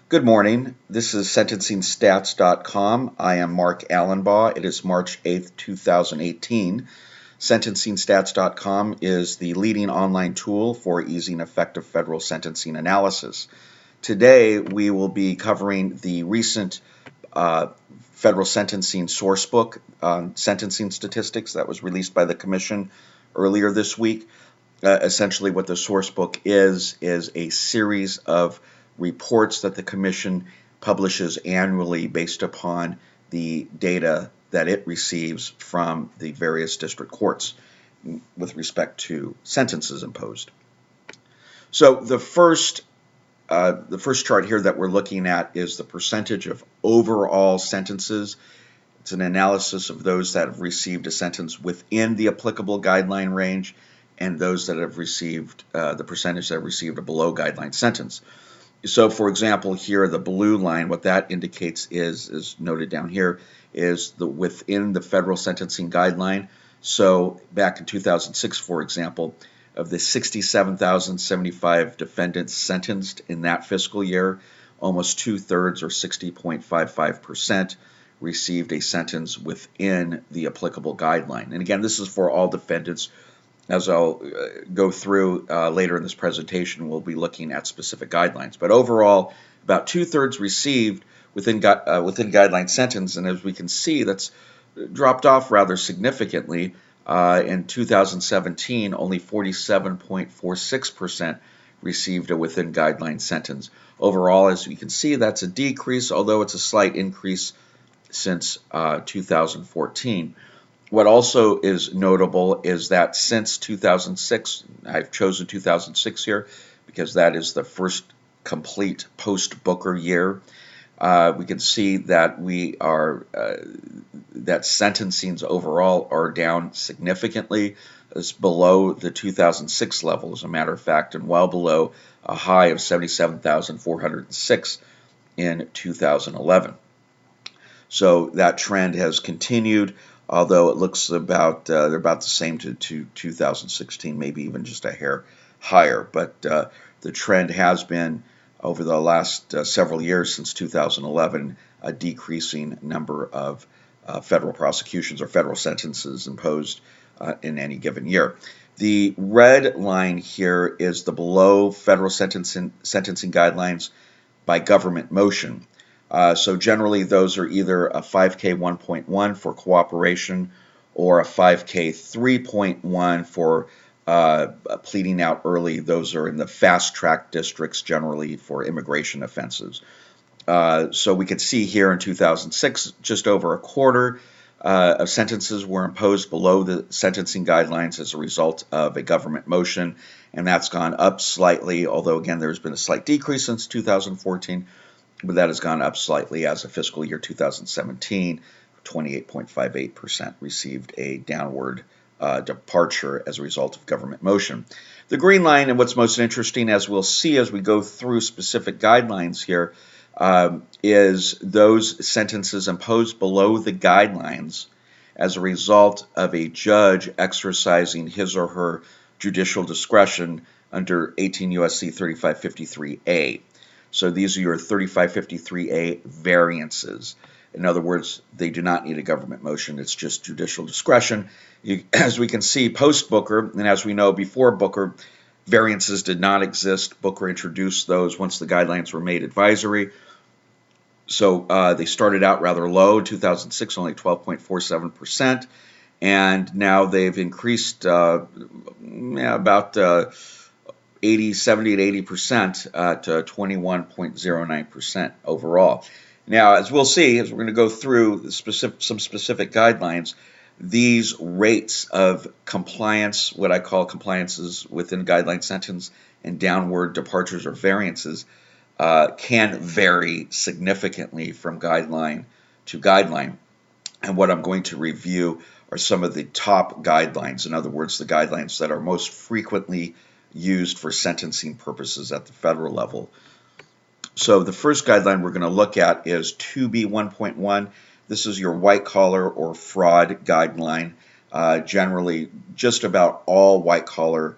Good morning. This is SentencingStats.com. I am Mark Allenbaugh. It is March 8th, 2018. SentencingStats.com is the leading online tool for easy and effective federal sentencing analysis. Today, we will be covering the recent federal sentencing sourcebook on sentencing statistics that was released by the Commission earlier this week. Essentially, what the sourcebook is a series of reports that the Commission publishes annually based upon the data that it receives from the various district courts with respect to sentences imposed. So the first chart here that we're looking at is the percentage of overall sentences. It's an analysis of those that have received a sentence within the applicable guideline range and those that have received the percentage that have received a below guideline sentence. So, for example, here the blue line, what that indicates is noted down here, is within the federal sentencing guideline. So back in 2006, for example, of the 67,075 defendants sentenced in that fiscal year, almost 2/3 or 60.55% received a sentence within the applicable guideline. And again, this is for all defendants. As I'll go through later in this presentation, we'll be looking at specific guidelines. But overall, about 2/3 received within guideline sentence, and as we can see, that's dropped off rather significantly. In 2017, only 47.46% received a within guideline sentence. Overall, as we can see, that's a decrease, although it's a slight increase since 2014. What also is notable is that since 2006, I've chosen 2006 here because that is the first complete post-Booker year. We can see that that sentencings overall are down significantly. It's below the 2006 level, as a matter of fact, and well below a high of 77,406 in 2011. So that trend has continued, although it looks about they're about the same to 2016, maybe even just a hair higher. But the trend has been over the last several years since 2011 a decreasing number of federal prosecutions or federal sentences imposed in any given year. The red line here is the below federal sentencing guidelines by government motion. So generally those are either a 5K 1.1 for cooperation or a 5K 3.1 for pleading out early. Those are in the fast track districts generally for immigration offenses. So we could see here in 2006 just over a quarter of sentences were imposed below the sentencing guidelines as a result of a government motion, and that's gone up slightly, although again there's been a slight decrease since 2014. But that has gone up slightly as of fiscal year 2017. 28.58% received a downward departure as a result of government motion. The green line, and what's most interesting, as we'll see as we go through specific guidelines here, is those sentences imposed below the guidelines as a result of a judge exercising his or her judicial discretion under 18 U.S.C. 3553A. So these are your 3553A variances. In other words, they do not need a government motion. It's just judicial discretion. As we can see, post-Booker, and as we know before Booker, variances did not exist. Booker introduced those once the guidelines were made advisory. So they started out rather low. In 2006, only 12.47%. And now they've increased about 70 to 80% to 21.09% overall. Now, as we'll see, as we're going to go through some specific guidelines, these rates of compliance, what I call compliances within guideline sentence, and downward departures or variances, can vary significantly from guideline to guideline. And what I'm going to review are some of the top guidelines, in other words, the guidelines that are most frequently used for sentencing purposes at the federal level. So the first guideline we're going to look at is 2B 1.1. This is your white collar or fraud guideline. Generally, just about all white collar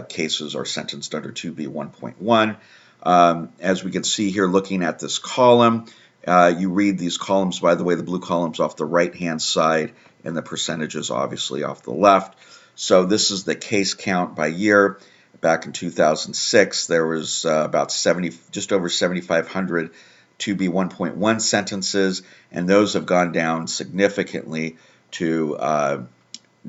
cases are sentenced under 2B 1.1. As we can see here, looking at this column, you read these columns, by the way, the blue columns off the right-hand side and the percentages obviously off the left. So this is the case count by year. Back in 2006, there was just over 7,500 2B 1.1 sentences, and those have gone down significantly to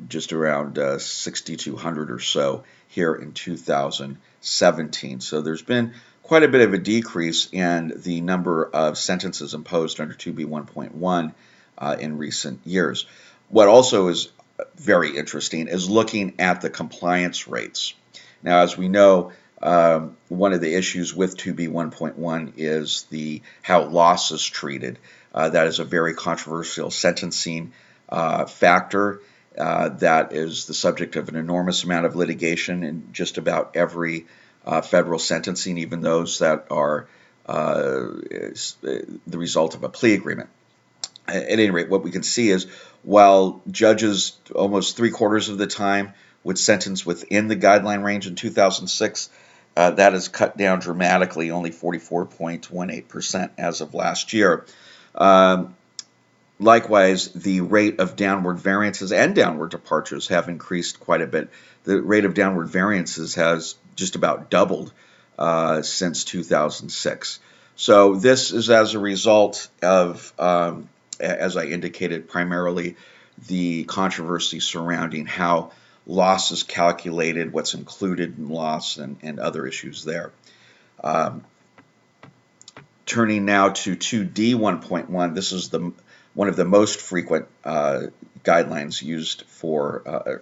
just around 6,200 or so here in 2017. So there's been quite a bit of a decrease in the number of sentences imposed under 2B 1.1 in recent years. What also is very interesting is looking at the compliance rates. Now, as we know, one of the issues with 2B 1.1 is how loss is treated. That is a very controversial sentencing factor that is the subject of an enormous amount of litigation in just about every federal sentencing, even those that are the result of a plea agreement. At any rate, what we can see is while judges almost 3/4 of the time would sentence within the guideline range in 2006, that has cut down dramatically, only 44.18% as of last year. Likewise, the rate of downward variances and downward departures have increased quite a bit. The rate of downward variances has just about doubled since 2006. So this is as a result of, as I indicated, primarily the controversy surrounding how loss is calculated, what's included in loss, and other issues there. Turning now to 2D 1.1, this is one of the most frequent guidelines used for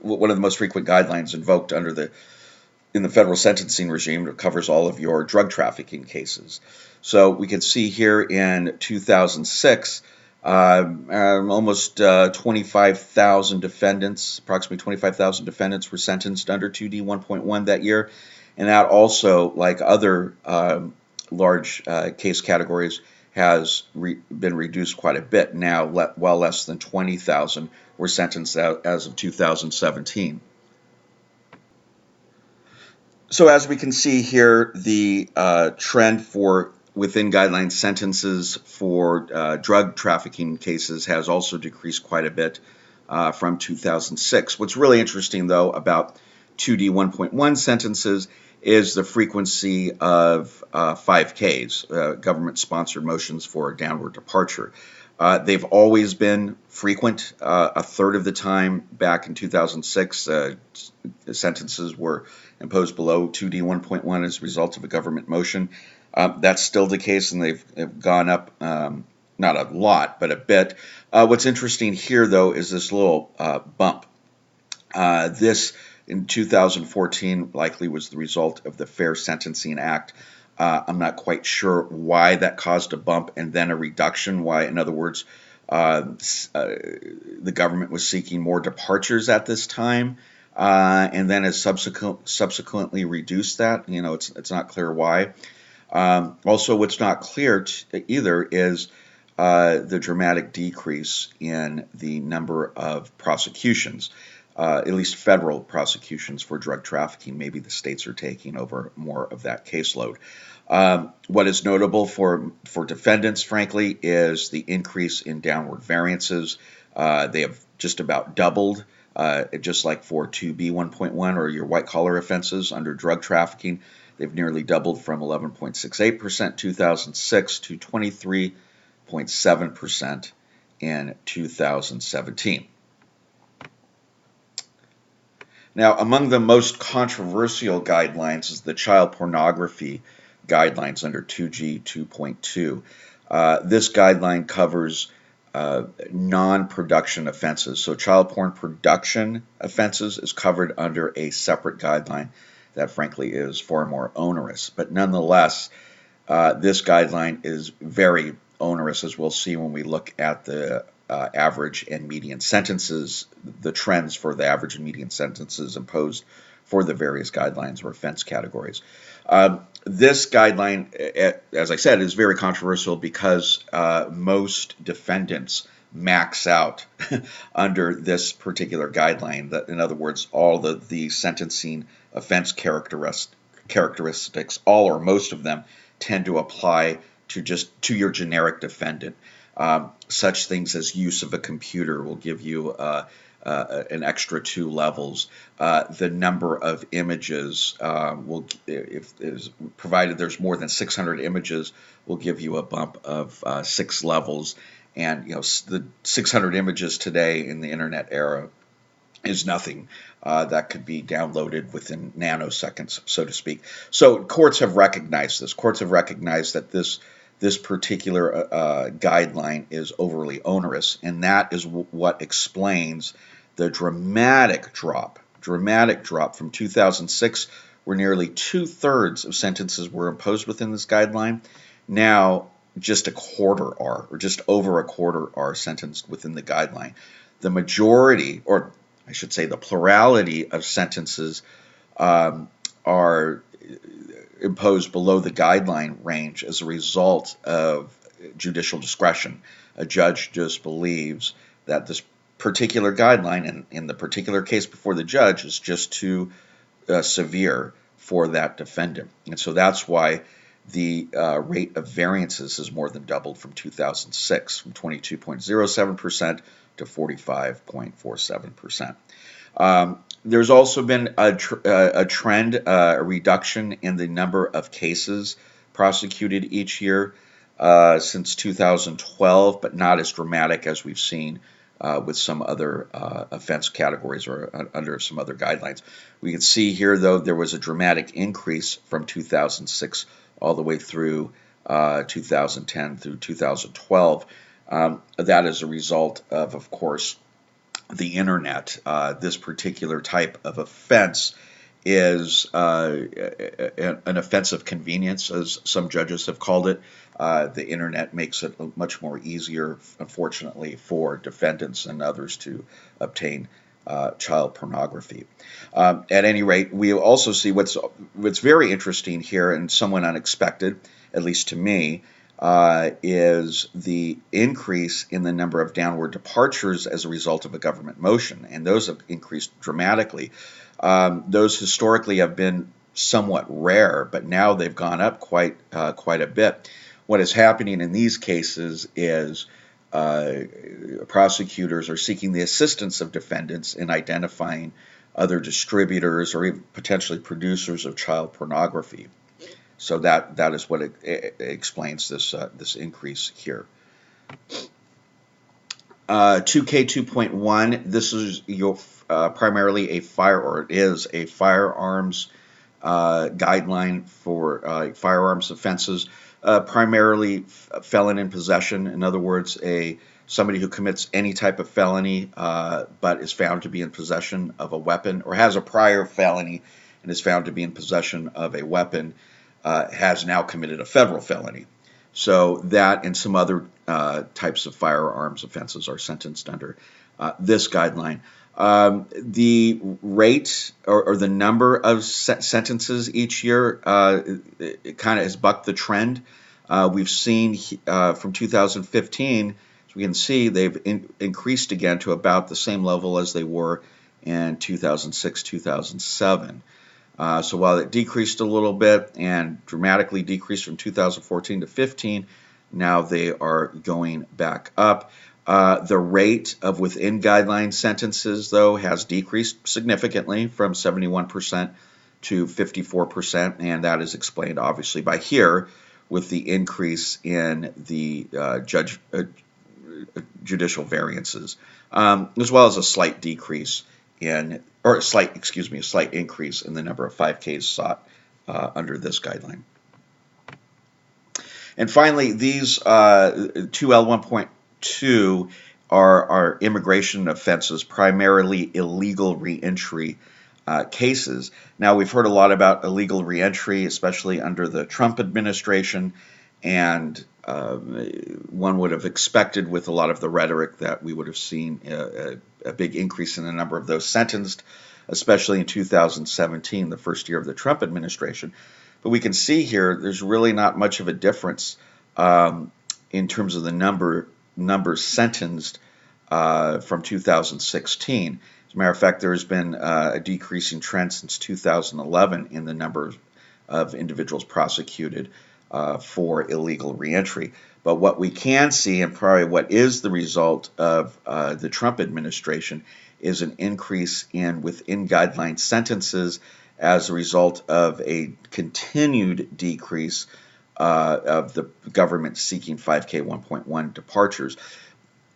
one of the most frequent guidelines invoked in the federal sentencing regime. That covers all of your drug trafficking cases. So we can see here in 2006, almost 25,000 defendants, approximately 25,000 defendants were sentenced under 2D 1.1 that year, and that also, like other large case categories, has been reduced quite a bit. Now, well less than 20,000 were sentenced out as of 2017. So as we can see here, the trend for within guideline sentences for drug trafficking cases has also decreased quite a bit from 2006. What's really interesting, though, about 2D 1.1 sentences is the frequency of 5Ks, government-sponsored motions for downward departure. They've always been frequent. A third of the time back in 2006, sentences were imposed below 2D 1.1 as a result of a government motion. That's still the case, and they've gone up, not a lot, but a bit. What's interesting here, though, is this little bump. This, in 2014, likely was the result of the Fair Sentencing Act. I'm not quite sure why that caused a bump and then a reduction. Why, in other words, the government was seeking more departures at this time, and then has subsequently reduced that. You know, it's not clear why. Also, what's not clear either is the dramatic decrease in the number of prosecutions, at least federal prosecutions for drug trafficking. Maybe the states are taking over more of that caseload. What is notable for defendants, frankly, is the increase in downward variances. They have just about doubled, just like for 2B 1.1 or your white-collar offenses under drug trafficking. They've nearly doubled from 11.68% 2006 to 23.7% in 2017. Now, among the most controversial guidelines is the child pornography guidelines under 2G 2.2. This guideline covers non-production offenses. So child porn production offenses is covered under a separate guideline that frankly is far more onerous. But nonetheless, this guideline is very onerous, as we'll see when we look at the average and median sentences, the trends for the average and median sentences imposed for the various guidelines or offense categories. This guideline, as I said, is very controversial because most defendants max out under this particular guideline. That, in other words, all the sentencing offense characteristics characteristics, all or most of them, tend to apply to your generic defendant. Such things as use of a computer will give you an extra 2 levels. The number of images provided there's more than 600 images, will give you a bump of 6 levels. And the 600 images today in the internet era is nothing. That could be downloaded within nanoseconds, so to speak. So courts have recognized this. Courts have recognized that this particular guideline is overly onerous, and that is what explains the dramatic drop from 2006, where nearly 2/3 of sentences were imposed within this guideline. Now, just a quarter are, or just over a quarter are sentenced within the guideline. The majority, or I should say the plurality of sentences are imposed below the guideline range as a result of judicial discretion. A judge just believes that this particular guideline, and in the particular case before the judge, is just too severe for that defendant. And so that's why the rate of variances has more than doubled from 2006, from 22.07% to 45.47%. There's also been a trend, a reduction in the number of cases prosecuted each year since 2012, but not as dramatic as we've seen with some other offense categories or under some other guidelines. We can see here, though, there was a dramatic increase from 2006 all the way through 2010 through 2012. That is a result of course, the internet. This particular type of offense is an offense of convenience, as some judges have called it. The internet makes it much more easier, unfortunately, for defendants and others to obtain child pornography. At any rate, we also see what's very interesting here and somewhat unexpected, at least to me, is the increase in the number of downward departures as a result of a government motion, and those have increased dramatically. Those historically have been somewhat rare, but now they've gone up quite a bit. What is happening in these cases is prosecutors are seeking the assistance of defendants in identifying other distributors or even potentially producers of child pornography. So that is what it explains this increase here. 2K 2.1. This is primarily a firearms guideline for firearms offenses. Primarily felon in possession. In other words, somebody who commits any type of felony but is found to be in possession of a weapon, or has a prior felony and is found to be in possession of a weapon, has now committed a federal felony. So that and some other types of firearms offenses are sentenced under this guideline. The rate or the number of sentences each year, it kind of has bucked the trend. We've seen from 2015, as we can see, they've increased again to about the same level as they were in 2006, 2007. So while it decreased a little bit and dramatically decreased from 2014 to 15, now they are going back up. The rate of within guideline sentences, though, has decreased significantly from 71% to 54%, and that is explained obviously by here with the increase in the judicial variances, as well as a slight decrease a slight increase in the number of 5Ks sought under this guideline. And finally, these 2L1.2 are immigration offenses, primarily illegal reentry cases. Now, we've heard a lot about illegal reentry, especially under the Trump administration, and one would have expected with a lot of the rhetoric that we would have seen a big increase in the number of those sentenced, especially in 2017, the first year of the Trump administration. But we can see here there's really not much of a difference in terms of the numbers sentenced from 2016. As a matter of fact, there has been a decreasing trend since 2011 in the number of individuals prosecuted for illegal reentry. But what we can see, and probably what is the result of the Trump administration, is an increase in within guideline sentences as a result of a continued decrease of the government seeking 5K 1.1 departures.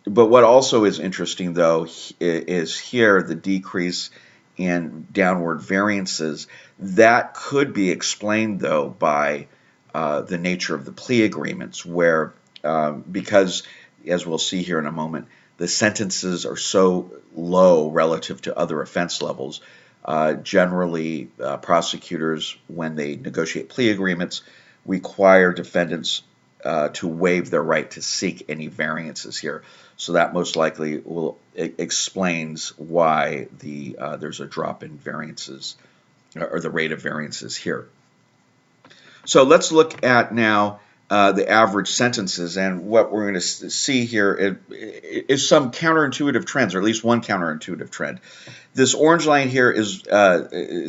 But what also is interesting, though, is here the decrease in downward variances. That could be explained, though, by the nature of the plea agreements, where because, as we'll see here in a moment, the sentences are so low relative to other offense levels. Generally, prosecutors, when they negotiate plea agreements, require defendants to waive their right to seek any variances here. So that most likely explains why there's a drop in variances, or the rate of variances here. So let's look at now the average sentences, and what we're going to see here is some counterintuitive trends, or at least one counterintuitive trend. This orange line here is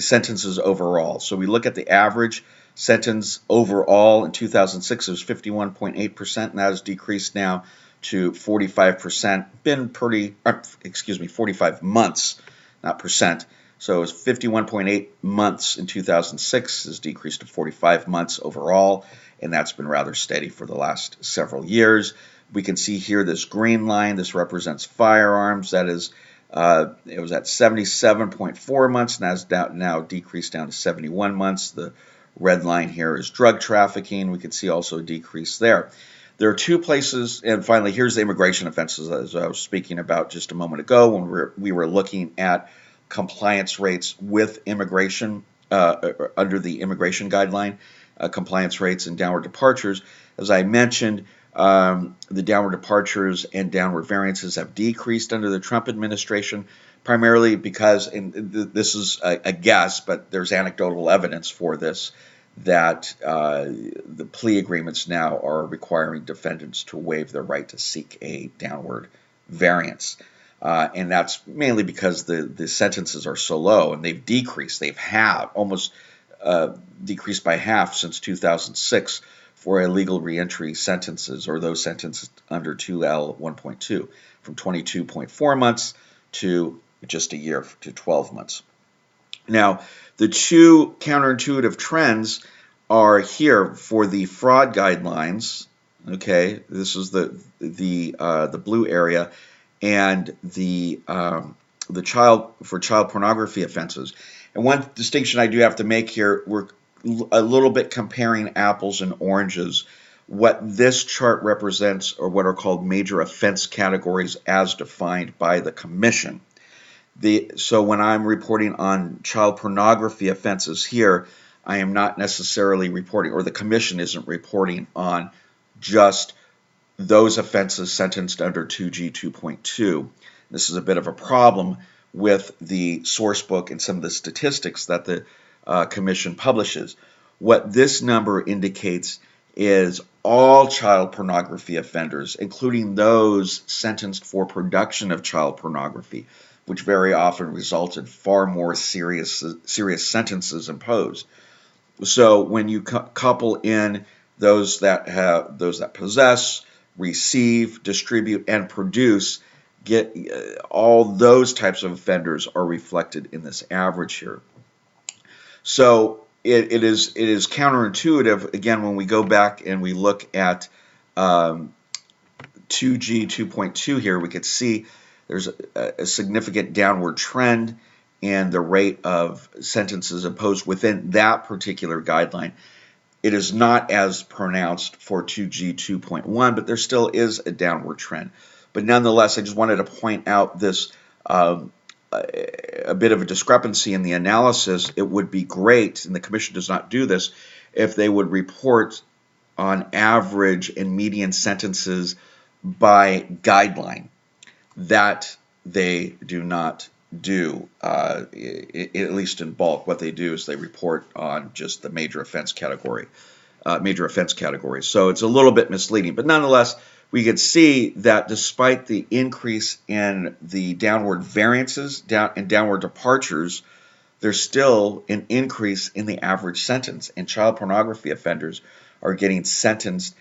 sentences overall. So we look at the average sentence overall in 2006, it was 51.8%, and that has decreased now to 45%. Been pretty, 45 months, not percent. So it was 51.8 months in 2006, has decreased to 45 months overall, and that's been rather steady for the last several years. We can see here this green line, this represents firearms. That is, it was at 77.4 months, and that's now decreased down to 71 months. The red line here is drug trafficking. We can see also a decrease there. There are two places, and finally, here's the immigration offenses, as I was speaking about just a moment ago when we were looking at compliance rates with immigration under the immigration guideline, compliance rates and downward departures. As I mentioned, the downward departures and downward variances have decreased under the Trump administration, primarily because, and this is a guess, but there's anecdotal evidence for this, that the plea agreements now are requiring defendants to waive their right to seek a downward variance. And that's mainly because the sentences are so low, and they've decreased. They've almost decreased by half since 2006 for illegal reentry sentences, or those sentences under 2L 1.2, from 22.4 months to just a year, to 12 months. Now, the two counterintuitive trends are here for the fraud guidelines. Okay, this is the blue area, and the child pornography offenses. And one distinction I do have to make here, we're a little bit comparing apples and oranges. What this chart represents are what are called major offense categories as defined by the Commission. So when I'm reporting on child pornography offenses here, I am not necessarily reporting, or the Commission isn't reporting on just those offenses sentenced under 2G 2.2. This is a bit of a problem with the Sourcebook and some of the statistics that the Commission publishes. What this number indicates is all child pornography offenders, including those sentenced for production of child pornography, which very often result in far more serious sentences imposed. So when you couple in those that possess, receive, distribute, and produce, all those types of offenders are reflected in this average here. So it is counterintuitive, again, when we go back and we look at 2G 2.2 here, we could see there's a significant downward trend in the rate of sentences imposed within that particular guideline. It is not as pronounced for 2G 2.1, but there still is a downward trend. But nonetheless, I just wanted to point out this a bit of a discrepancy in the analysis. It would be great, and the Commission does not do this, if they would report on average and median sentences by guideline. That they do not do, at least in bulk. What they do is they report on just the major offense category, So it's a little bit misleading, but nonetheless, we could see that despite the increase in the downward variances and downward departures, there's still an increase in the average sentence, and child pornography offenders are getting sentenced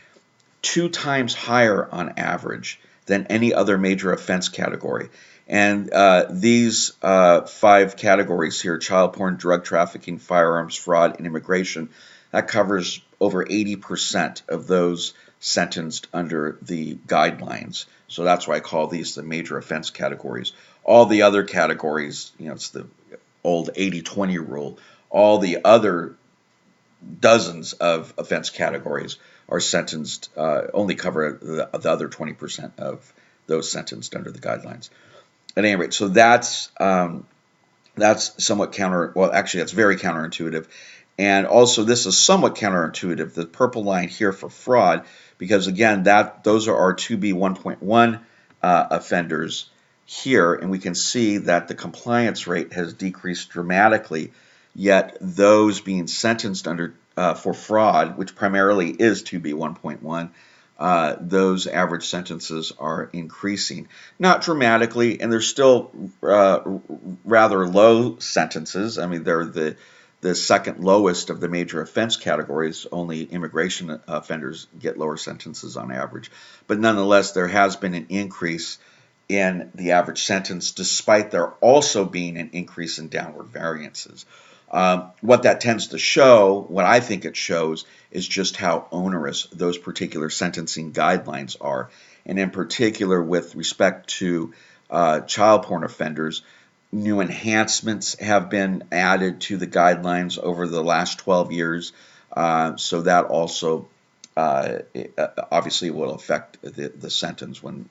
2 times higher on average than any other major offense category. And these 5 categories here, child porn, drug trafficking, firearms, fraud, and immigration, that covers over 80% of those sentenced under the guidelines. So that's why I call these the major offense categories. All the other categories, it's the old 80-20 rule. All the other dozens of offense categories are sentenced, only cover the other 20% of those sentenced under the guidelines. At any rate, so that's somewhat that's very counterintuitive. And also, this is somewhat counterintuitive, the purple line here for fraud, because again, those are our 2B1.1 offenders here, and we can see that the compliance rate has decreased dramatically, yet those being sentenced under for fraud, which primarily is 2B1.1, those average sentences are increasing. Not dramatically, and they're still rather low sentences. I mean, they're the second lowest of the major offense categories. Only immigration offenders get lower sentences on average. But nonetheless, there has been an increase in the average sentence, despite there also being an increase in downward variances. What that tends to show, what I think it shows, is just how onerous those particular sentencing guidelines are. And in particular, with respect to child porn offenders, new enhancements have been added to the guidelines over the last 12 years. So that also obviously will affect the sentence when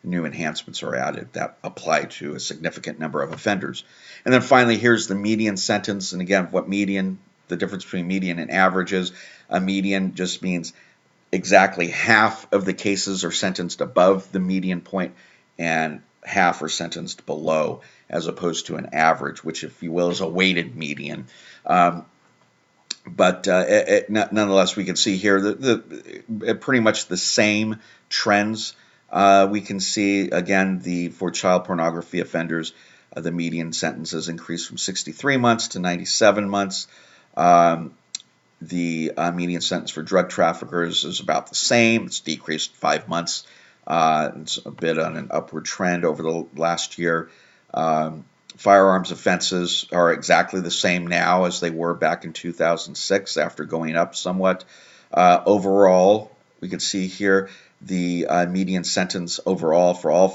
new enhancements are added that apply to a significant number of offenders. And then finally, here's the median sentence. And again, the difference between median and average is a median just means exactly half of the cases are sentenced above the median point and half are sentenced below, as opposed to an average, which, if you will, is a weighted median. But nonetheless, we can see here pretty much the same trends. We can see, again, for child pornography offenders, the median sentences increased from 63 months to 97 months. The median sentence for drug traffickers is about the same. It's decreased 5 months. It's a bit on an upward trend over the last year. Firearms offenses are exactly the same now as they were back in 2006 after going up somewhat. Overall, we can see here the median sentence overall for all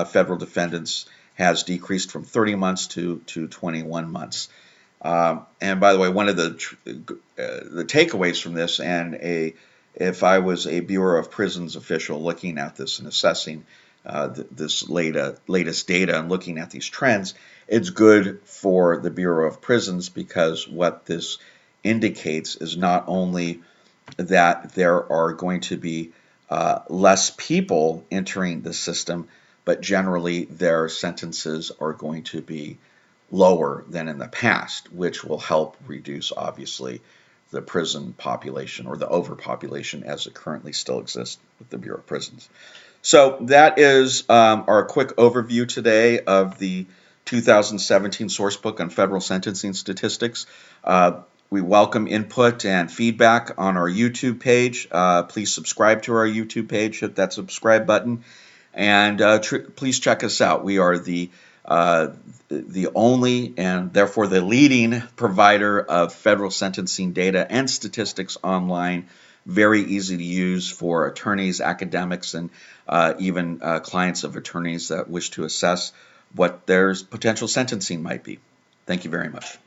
federal defendants has decreased from 30 months to 21 months. And by the way, one of the takeaways from this, and if I was a Bureau of Prisons official looking at this and assessing this latest data and looking at these trends, it's good for the Bureau of Prisons, because what this indicates is not only that there are going to be less people entering the system, but generally their sentences are going to be lower than in the past, which will help reduce, obviously, the prison population, or the overpopulation as it currently still exists with the Bureau of Prisons. So that is our quick overview today of the 2017 Sourcebook on federal sentencing statistics. We welcome input and feedback on our YouTube page. Please subscribe to our YouTube page, hit that subscribe button, and please check us out. We are the only and therefore the leading provider of federal sentencing data and statistics online. Very easy to use for attorneys, academics, and even clients of attorneys that wish to assess what their potential sentencing might be. Thank you very much.